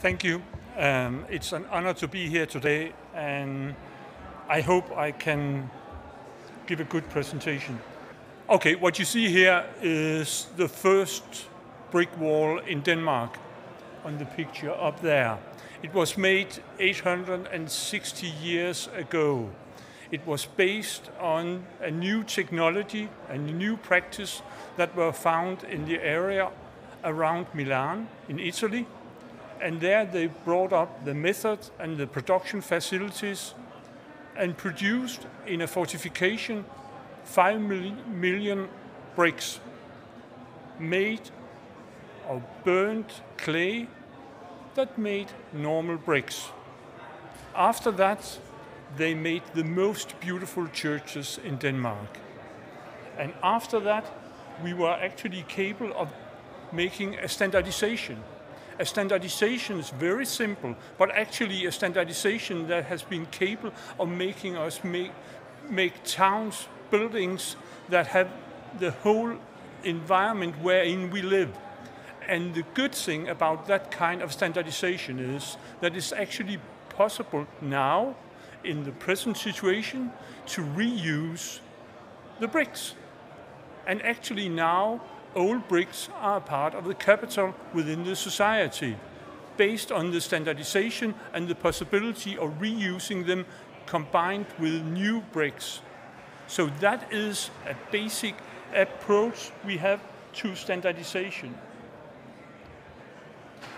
Thank you. It's an honor to be here today, and I hope I can give a good presentation. Okay, what you see here is the first brick wall in Denmark on the picture up there. It was made 860 years ago. It was based on a new technology and a new practice that were found in the area around Milan in Italy. And there they brought up the method and the production facilities and produced in a fortification 5 million bricks made of burnt clay that made normal bricks. After that, they made the most beautiful churches in Denmark. And after that, we were actually capable of making a standardization. A standardization is very simple, but actually a standardization that has been capable of making us make towns, buildings that have the whole environment wherein we live. And the good thing about that kind of standardization is that it's actually possible now, in the present situation, to reuse the bricks. And actually now, old bricks are part of the capital within the society, based on the standardization and the possibility of reusing them combined with new bricks. So that is a basic approach we have to standardization.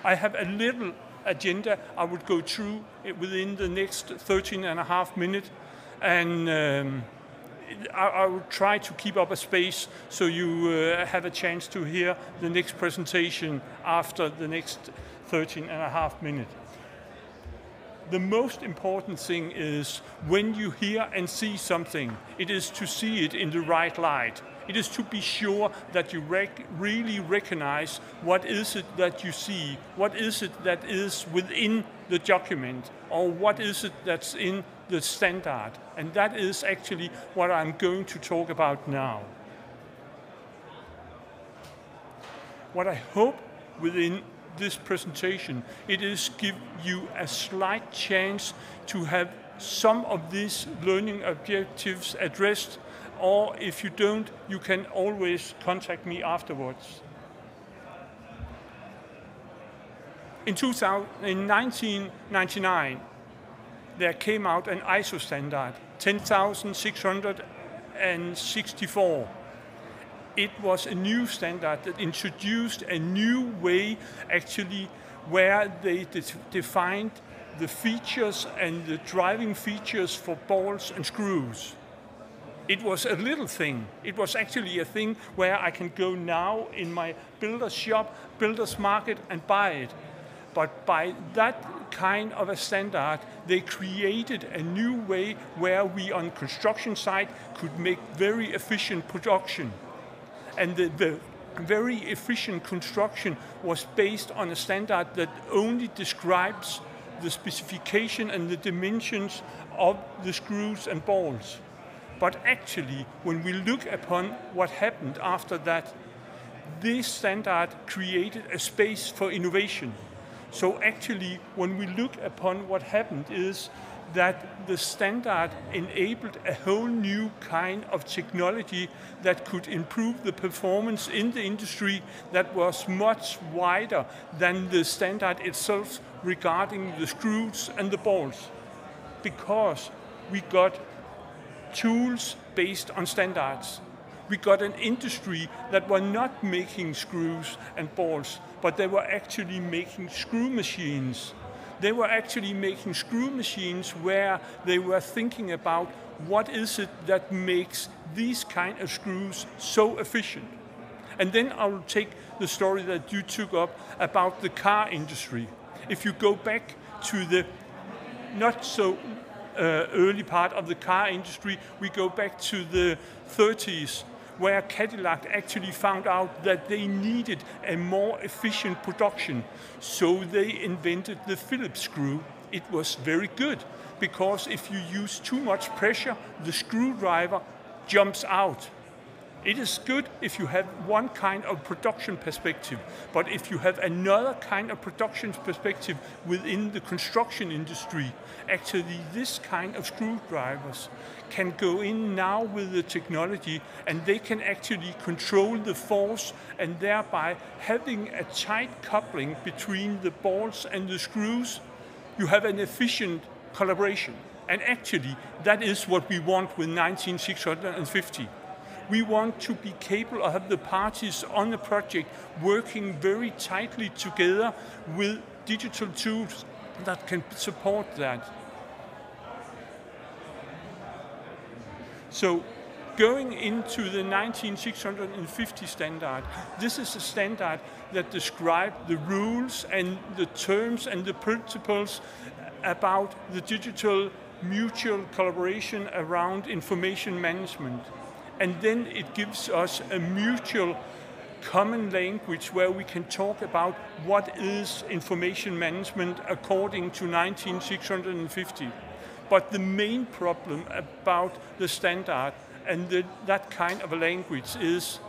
I have a little agenda I would go through within the next 13.5 minutes, and I will try to keep up a space so you have a chance to hear the next presentation after the next 13.5 minutes. The most important thing is when you hear and see something, it is to see it in the right light. It is to be sure that you really recognize what is it that you see, what is it that is within the document, or what is it that's in the standard. And that is actually what I'm going to talk about now. What I hope within this presentation, it is give you a slight chance to have some of these learning objectives addressed, or if you don't, you can always contact me afterwards. In 1999, there came out an ISO standard, 10,664. It was a new standard that introduced a new way, actually, where they defined the features and the driving features for balls and screws. It was a little thing. It was actually a thing where I can go now in my builder's shop, builder's market, and buy it. But by that kind of a standard, they created a new way where we on construction site could make very efficient production. And the very efficient construction was based on a standard that only describes the specification and the dimensions of the screws and balls. But actually, when we look upon what happened after that, this standard created a space for innovation. So actually, when we look upon what happened is that the standard enabled a whole new kind of technology that could improve the performance in the industry that was much wider than the standard itself regarding the screws and the balls. Because we got tools based on standards. We got an industry that were not making screws and balls, but they were actually making screw machines. They were actually making screw machines where they were thinking about what is it that makes these kind of screws so efficient. And then I will take the story that you took up about the car industry. If you go back to the not so early part of the car industry, we go back to the 30s, where Cadillac actually found out that they needed a more efficient production. So they invented the Phillips screw. It was very good, because if you use too much pressure, the screwdriver jumps out. It is good if you have one kind of production perspective, but if you have another kind of production perspective within the construction industry, actually this kind of screwdrivers can go in now with the technology, and they can actually control the force, and thereby having a tight coupling between the bolts and the screws, you have an efficient collaboration. And actually, that is what we want with 19650. We want to be capable of have the parties on the project working very tightly together with digital tools that can support that. So going into the 19650 standard, this is a standard that describes the rules and the terms and the principles about the digital mutual collaboration around information management. And then it gives us a mutual common language where we can talk about what is information management according to 19650. But the main problem about the standard and that kind of a language is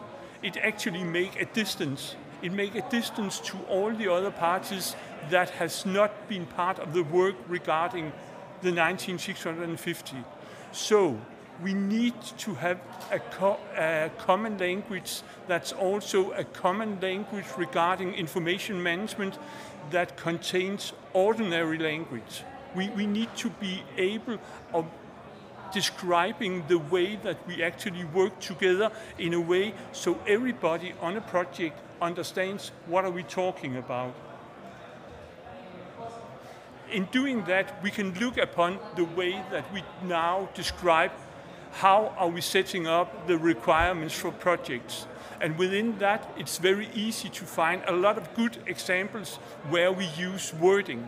it actually makes a distance. It makes a distance to all the other parties that has not been part of the work regarding the 19650. So we need to have a common language that's also a common language regarding information management that contains ordinary language. We need to be able of describing the way that we actually work together in a way so everybody on a project understands what are we talking about. In doing that, we can look upon the way that we now describe how are we setting up the requirements for projects. And within that, it's very easy to find a lot of good examples where we use wording.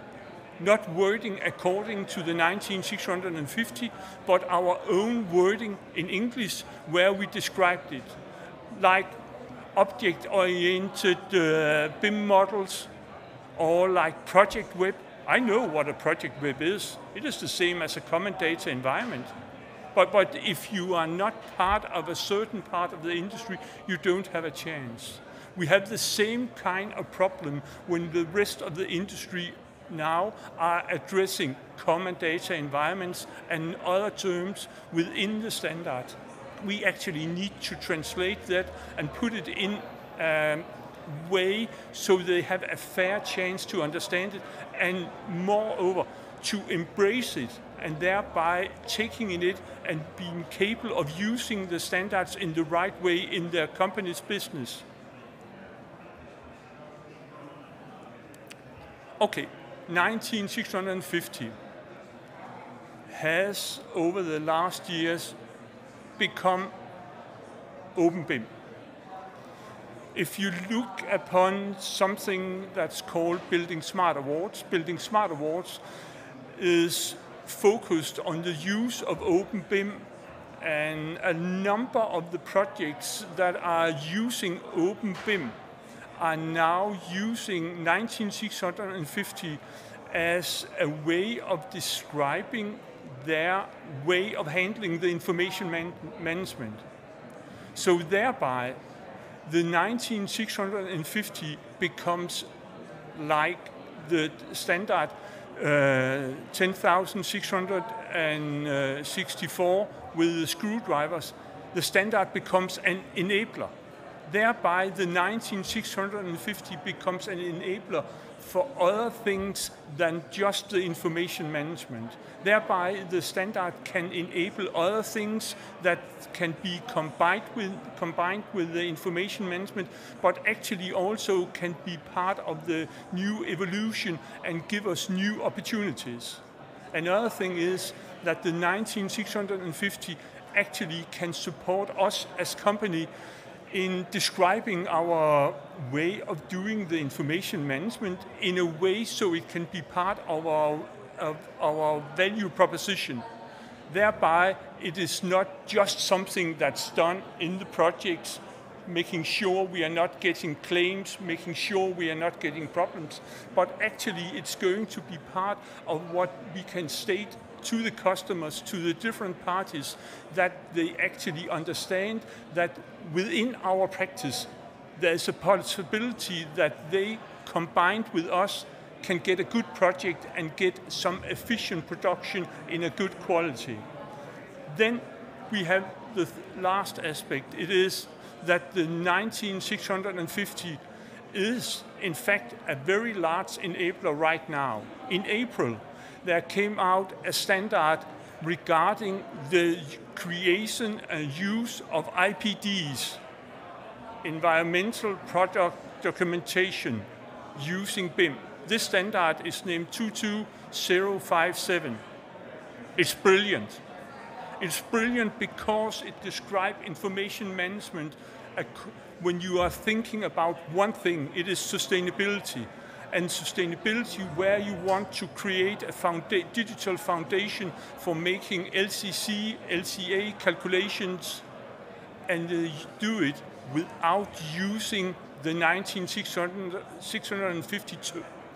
Not wording according to the 19650, but our own wording in English where we described it. Like object-oriented BIM models, or like project web. I know what a project web is. It is the same as a common data environment. But if you are not part of a certain part of the industry, you don't have a chance. We have the same kind of problem when the rest of the industry now are addressing common data environments and other terms within the standard. We actually need to translate that and put it in a way so they have a fair chance to understand it, and moreover to embrace it, and thereby taking in it and being capable of using the standards in the right way in their company's business. Okay, 19650 has over the last years become Open BIM. If you look upon something that's called Building Smart Awards is focused on the use of Open BIM, and a number of the projects that are using Open BIM are now using 19650 as a way of describing their way of handling the information management. So thereby, the 19650 becomes like the standard 10,664 with the screwdrivers. The standard becomes an enabler. Thereby, the 19650 becomes an enabler for other things than just the information management. Thereby, the standard can enable other things that can be combined with the information management, but actually also can be part of the new evolution and give us new opportunities. Another thing is that the 19650 actually can support us as company in describing our way of doing the information management in a way so it can be part of our value proposition. Thereby, it is not just something that's done in the projects, making sure we are not getting claims, making sure we are not getting problems, but actually it's going to be part of what we can state to the customers, to the different parties, that they actually understand that within our practice, there's a possibility that they, combined with us, can get a good project and get some efficient production in a good quality. Then we have the last aspect. It is that the 19650 is, in fact, a very large enabler right now. In April, there came out a standard regarding the creation and use of IPDs, environmental product documentation, using BIM. This standard is named 22057. It's brilliant. It's brilliant because it describes information management. When you are thinking about one thing, it is sustainability. And sustainability where you want to create a digital foundation for making LCC, LCA calculations, and do it without using the 19650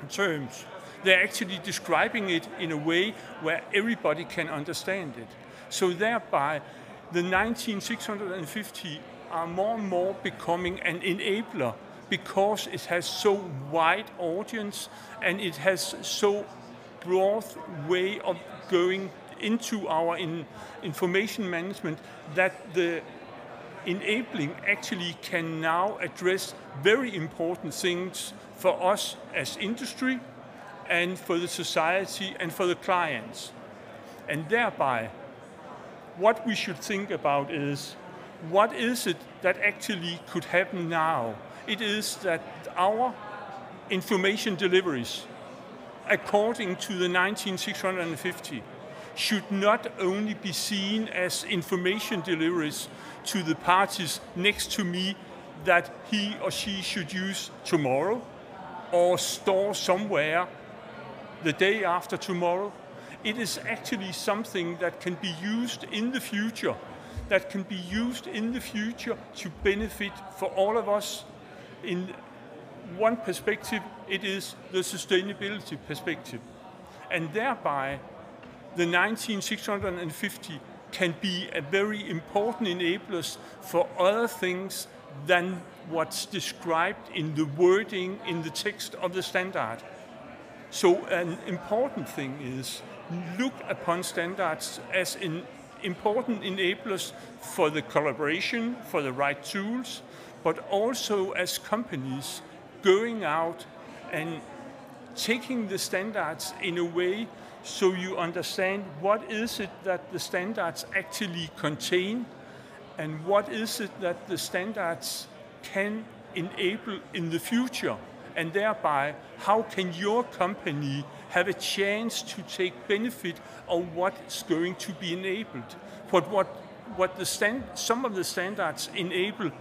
terms. They're actually describing it in a way where everybody can understand it. So thereby, the 19650 are more and more becoming an enabler because it has so wide audience and it has so broad way of going into our information management that the enabling actually can now address very important things for us as industry and for the society and for the clients. And thereby, what we should think about is, what is it that actually could happen now? It is that our information deliveries, according to the 19650, should not only be seen as information deliveries to the parties next to me that he or she should use tomorrow or store somewhere the day after tomorrow. It is actually something that can be used in the future, to benefit for all of us. In one perspective, it is the sustainability perspective. And thereby, the 19650 can be a very important enabler for other things than what's described in the wording in the text of the standard. So an important thing is look upon standards as important enablers for the collaboration, for the right tools, but also as companies going out and taking the standards in a way so you understand what is it that the standards actually contain and what is it that the standards can enable in the future. And thereby, how can your company have a chance to take benefit of what's going to be enabled? But some of the standards enable,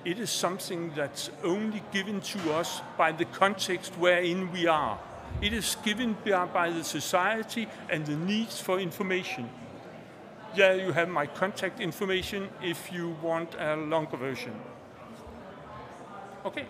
it is something that's only given to us by the context wherein we are. It is given by the society and the needs for information. Yeah, you have my contact information if you want a longer version. Okay.